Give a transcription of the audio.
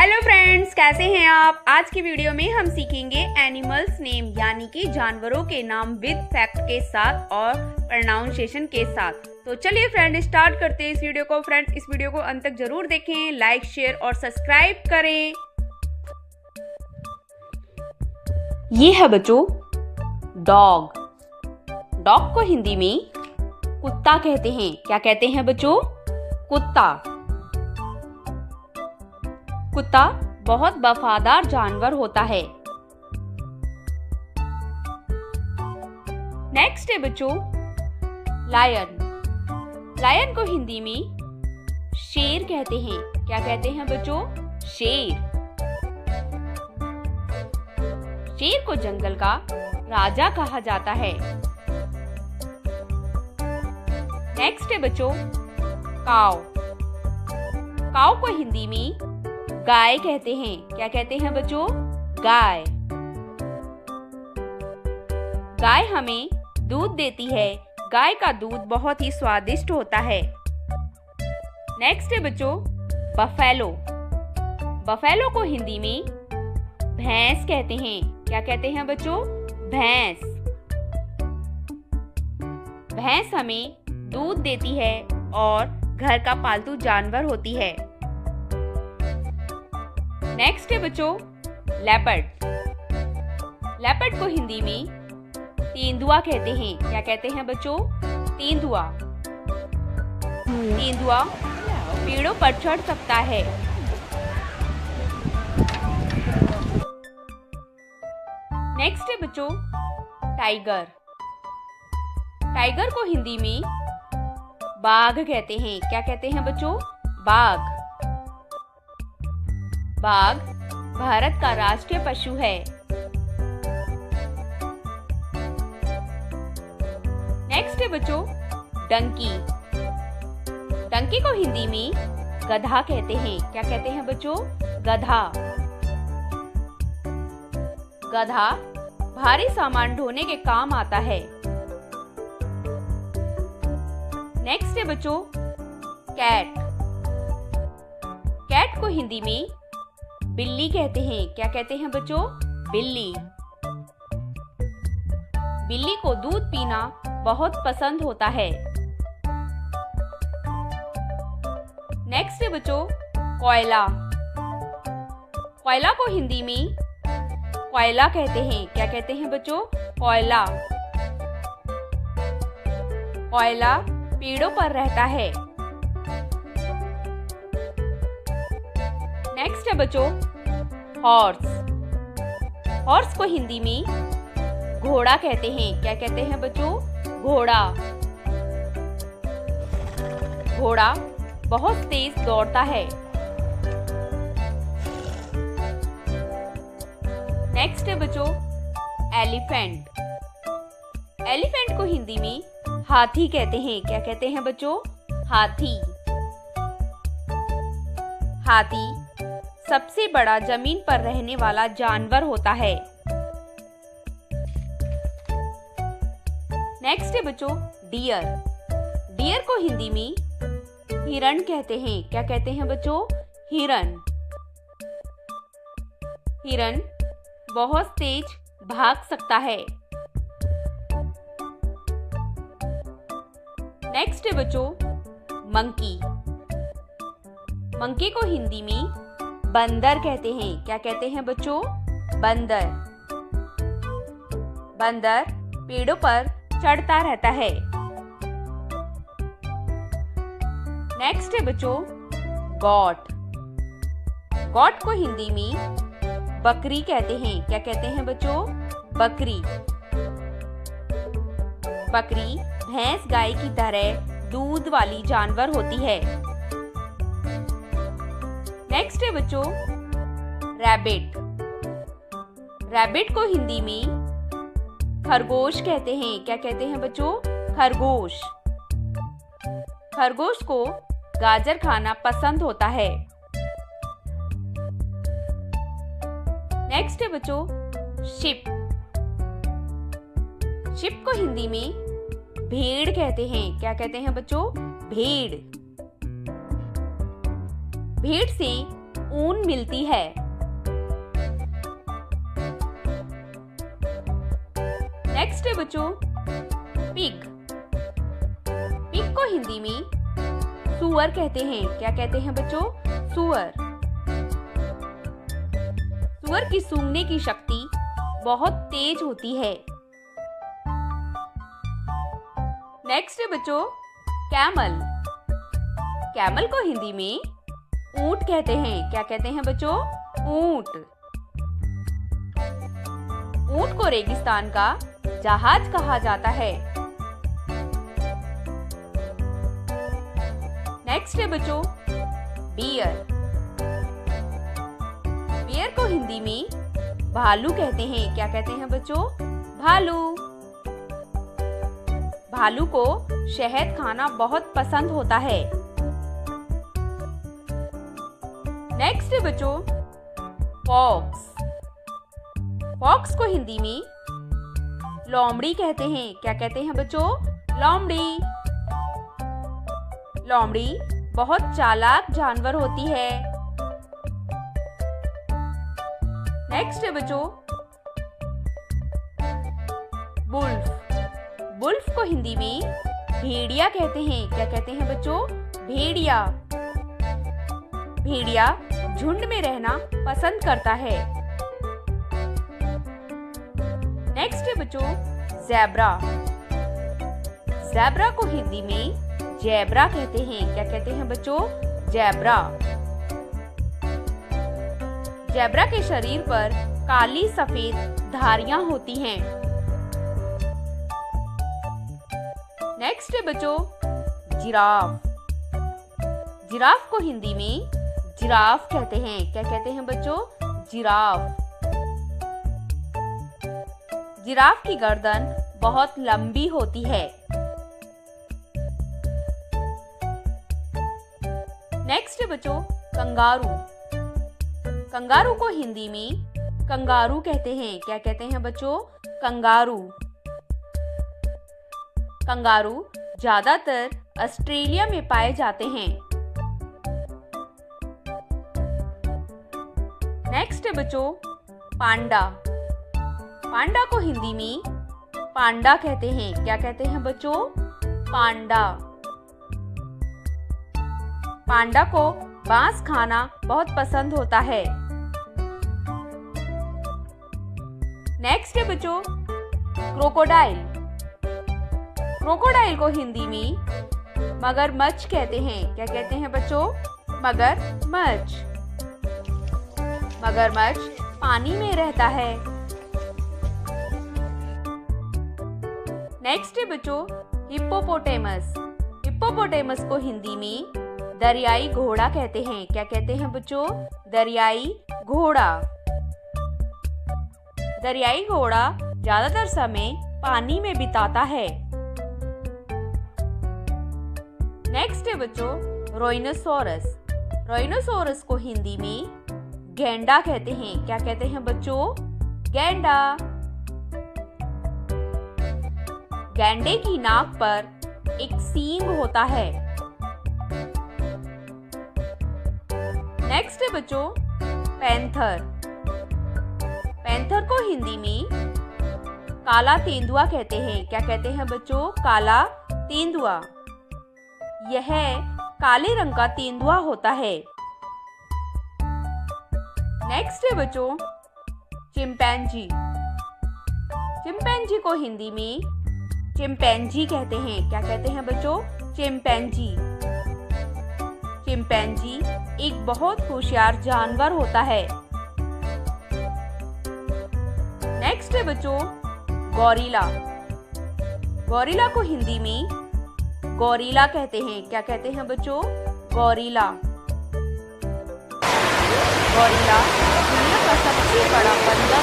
Hello friends, कैसे हैं आप। आज की वीडियो में हम सीखेंगे एनिमल्स नेम यानी कि जानवरों के नाम विद फैक्ट के साथ और प्रोनाउंसिएशन के साथ। तो चलिए फ्रेंड स्टार्ट करते हैं इस वीडियो को। फ्रेंड्स इस वीडियो को अंत तक जरूर देखें, लाइक शेयर और सब्सक्राइब करें। ये है बच्चों डॉग। डॉग को हिंदी में कुत्ता कहते हैं। क्या कहते हैं बच्चों? कुत्ता। कुत्ता बहुत वफादार जानवर होता है। नेक्स्ट है बच्चों लायन। लायन को हिंदी में शेर कहते हैं। क्या कहते हैं बच्चों? शेर। शेर को जंगल का राजा कहा जाता है। नेक्स्ट है बच्चों काऊ। काऊ को हिंदी में गाय कहते हैं। क्या कहते हैं बच्चों? गाय। गाय हमें दूध देती है। गाय का दूध बहुत ही स्वादिष्ट होता है। नेक्स्ट है बच्चों बफेलो। बफेलो को हिंदी में भैंस कहते हैं। क्या कहते हैं बच्चों? भैंस। भैंस हमें दूध देती है और घर का पालतू जानवर होती है। नेक्स्ट है बच्चों लेपर्ड। लेपर्ड को हिंदी में तेंदुआ कहते हैं। क्या कहते हैं बच्चों? तेंदुआ। तेंदुआ पेड़ों पर चढ़ सकता है। नेक्स्ट है बच्चों टाइगर। टाइगर को हिंदी में बाघ कहते हैं। क्या कहते हैं बच्चों? बाघ। बाघ भारत का राष्ट्रीय पशु है। नेक्स्ट है बच्चों डंकी। डंकी को हिंदी में गधा कहते हैं। क्या कहते हैं बच्चों? गधा। गधा भारी सामान ढोने के काम आता है। नेक्स्ट है बच्चों कैट। कैट को हिंदी में बिल्ली कहते हैं। क्या कहते हैं बच्चों? बिल्ली। बिल्ली को दूध पीना बहुत पसंद होता है। नेक्स्ट है बच्चों कोयला। कोयला को हिंदी में कोयला कहते हैं। क्या कहते हैं बच्चों? कोयला। कोयला पेड़ों पर रहता है। नेक्स्ट है बच्चों हॉर्स। हॉर्स को हिंदी में घोड़ा कहते हैं। क्या कहते हैं बच्चों? घोड़ा। घोड़ा बहुत तेज दौड़ता है। नेक्स्ट है बच्चों एलिफेंट। एलिफेंट को हिंदी में हाथी कहते हैं। क्या कहते हैं बच्चों? हाथी। हाथी सबसे बड़ा जमीन पर रहने वाला जानवर होता है। नेक्स्ट है बच्चों डियर। डियर को हिंदी में हिरण कहते हैं। क्या कहते हैं बच्चों? हिरण। हिरण बहुत तेज भाग सकता है। नेक्स्ट है बच्चों मंकी। मंकी को हिंदी में बंदर कहते हैं। क्या कहते हैं बच्चों? बंदर। बंदर पेड़ों पर चढ़ता रहता है। नेक्स्ट है बच्चों गॉट। गॉट को हिंदी में बकरी कहते हैं। क्या कहते हैं बच्चों? बकरी। बकरी भैंस गाय की तरह दूध वाली जानवर होती है। नेक्स्ट है बच्चों रैबिट। रैबिट को हिंदी में खरगोश कहते हैं। क्या कहते हैं बच्चों? खरगोश। खरगोश को गाजर खाना पसंद होता है। नेक्स्ट है बच्चों शिप। शिप को हिंदी में भेड़ कहते हैं। क्या कहते हैं बच्चों? भेड़। भेड़ से ऊन मिलती है। नेक्स्ट है बच्चों पिग। पिग को हिंदी में सूअर कहते हैं। क्या कहते हैं बच्चों? सूअर। सूअर की सूंघने की शक्ति बहुत तेज होती है। नेक्स्ट है बच्चों कैमल। कैमल को हिंदी में ऊंट कहते हैं। क्या कहते हैं बच्चों? ऊंट। ऊंट को रेगिस्तान का जहाज कहा जाता है। नेक्स्ट है बच्चों बियर। बियर को हिंदी में भालू कहते हैं। क्या कहते हैं बच्चों? भालू। भालू को शहद खाना बहुत पसंद होता है। नेक्स्ट है बच्चों फॉक्स। फॉक्स को हिंदी में लोमड़ी कहते हैं। क्या कहते हैं बच्चों? लोमड़ी। लोमड़ी बहुत चालाक जानवर होती है। नेक्स्ट है बच्चों वुल्फ। वुल्फ को हिंदी में भेड़िया कहते हैं। क्या कहते हैं बच्चों? भेड़िया। भेड़िया झुंड में रहना पसंद करता है। नेक्स्ट है बच्चों ज़ेब्रा। ज़ेब्रा को हिंदी में ज़ेब्रा कहते हैं। क्या कहते हैं बच्चों? ज़ेब्रा। ज़ेब्रा के शरीर पर काली सफेद धारियां होती हैं। नेक्स्ट है बच्चों जिराफ। जिराफ को हिंदी में जिराफ कहते हैं। क्या कहते हैं बच्चों? जिराफ। जिराफ की गर्दन बहुत लंबी होती है। नेक्स्ट है बच्चों कंगारू। कंगारू को हिंदी में कंगारू कहते हैं। क्या कहते हैं बच्चों? कंगारू। कंगारू ज्यादातर ऑस्ट्रेलिया में पाए जाते हैं। नेक्स्ट है बच्चों पांडा। पांडा को हिंदी में पांडा कहते हैं। क्या कहते हैं बच्चों? पांडा। पांडा को बांस खाना बहुत पसंद होता है। नेक्स्ट है बच्चों क्रोकोडाइल। क्रोकोडाइल को हिंदी में मगरमच्छ कहते हैं। क्या कहते हैं बच्चों? मगरमच्छ। मगरमच्छ पानी में रहता है। नेक्स्ट है बच्चों हिप्पोपोटेमस। हिप्पोपोटेमस को हिंदी में दरियाई घोड़ा कहते हैं। क्या कहते हैं बच्चों? दरियाई घोड़ा। दरियाई घोड़ा ज्यादातर समय पानी में बिताता है। नेक्स्ट है बच्चों राइनोसोरस। राइनोसोरस को हिंदी में गैंडा कहते हैं। क्या कहते हैं बच्चों? गैंडा। गैंडे की नाक पर एक सींग होता है। नेक्स्ट है बच्चों पैंथर। पैंथर को हिंदी में काला तेंदुआ कहते हैं। क्या कहते हैं बच्चों? काला तेंदुआ। यह काले रंग का तेंदुआ होता है। नेक्स्ट है बच्चों चिंपैंजी। चिंपैंजी को हिंदी में चिंपैंजी कहते हैं। क्या कहते हैं बच्चों? चिंपैंजी। चिंपैंजी एक बहुत होशियार जानवर होता है। नेक्स्ट है बच्चों गौरीला। गौरीला को हिंदी में गौरीला कहते हैं। क्या कहते हैं बच्चों? गौरीला। गौरीला दुनिया का सबसे बड़ा बंदर